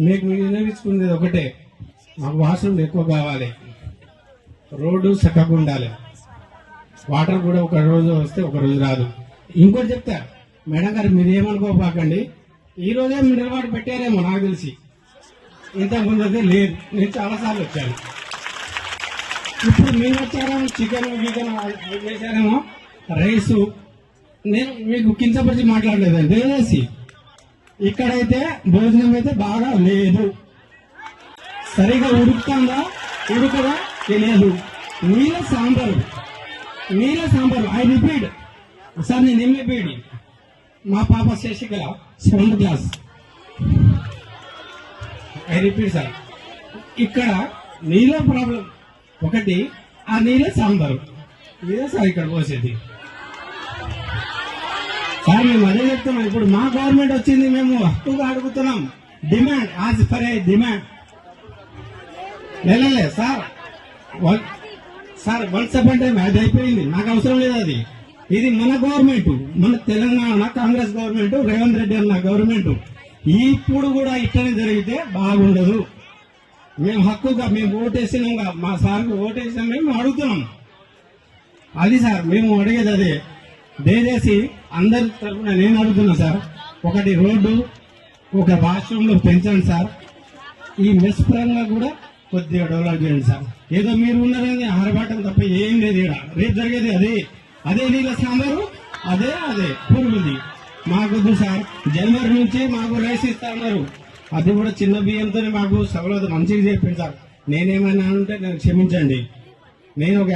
మీకు వినియోగించుకునేది ఒకటే, మాకు వాష్రూమ్ ఎక్కువ కావాలి, రోడ్డు చక్కగా ఉండాలి, వాటర్ కూడా ఒక రోజు వస్తే ఒక రోజు రాదు. ఇంకోటి చెప్తా మేడం గారు, మీరు ఏమనుకోపాకండి, ఈ రోజే మినరల్ వాటర్ పెట్టారేమో నాకు తెలిసి, ఇంతకుముందు అయితే లేదు. నేను చాలాసార్లు వచ్చాను. ఇప్పుడు మీరు వచ్చారేమో చికెన్ గికెన్ చేశారేమో, రైసు. నేను మీకు కించపరిచి మాట్లాడలేదండి. దయచేసి ఇక్కడైతే భోజనం అయితే బాగా లేదు, సరిగా ఉడుకుతుందా ఉడకదా తెలియదు. నీళ్ళ సాంబారు ఐ రిపీట్ సార్, నేను ఎంఏబిడి, మా పాప Sasikala 7th class. I repeat sir, ఇక్కడ నీళ్ళ ప్రాబ్లం ఒకటి, ఆ నీళ్ళ సాంబారు ఇదే సార్ ఇక్కడ పోసేది. సార్ మేము అదే చెప్తున్నాం, ఇప్పుడు మా గవర్నమెంట్ వచ్చింది, మేము హక్కుగా అడుగుతున్నాం, demand as per a demand. వెళ్ళలే sir, sir once upon time అది అయిపోయింది, నాకు అవసరం లేదు అది. ఇది మన గవర్నమెంట్, మన తెలంగాణ కాంగ్రెస్ గవర్నమెంట్, రేవంత్ రెడ్డి అన్న గవర్నమెంట్. ఇప్పుడు కూడా ఇట్లనే జరిగితే బాగుండదు. మేము హక్కుగా మేము ఓటేసినాం, మా సార్కి ఓటేసినాం, మేము అడుగుతున్నాం. అది సార్ మేము అడిగేది అదే. దయచేసి అందరి తరఫున నేను అడుగుతున్నా సార్, ఒకటి రోడ్డు, ఒక వాష్రూమ్లో పెంచండి సార్. ఈ మెస్ పరంగా కూడా కొద్దిగా డెవలప్ చేయండి సార్. ఏదో మీరు ఉన్నారని ఆరబాటం తప్ప ఏం లేదు. ఇక్కడ రేపు జరిగేది అదే నీళ్ళ సాంబారు, అదే పురుగుంది. మాకొద్దు సార్, జనవరి నుంచి మాకు రైస్ ఇస్తా ఉన్నారు, అది కూడా చిన్న బియ్యంతో మాకు సవలత మంచిగా చెప్పింది సార్. నేనేమైనా ఉంటే నేను క్షమించండి. నేను ఒక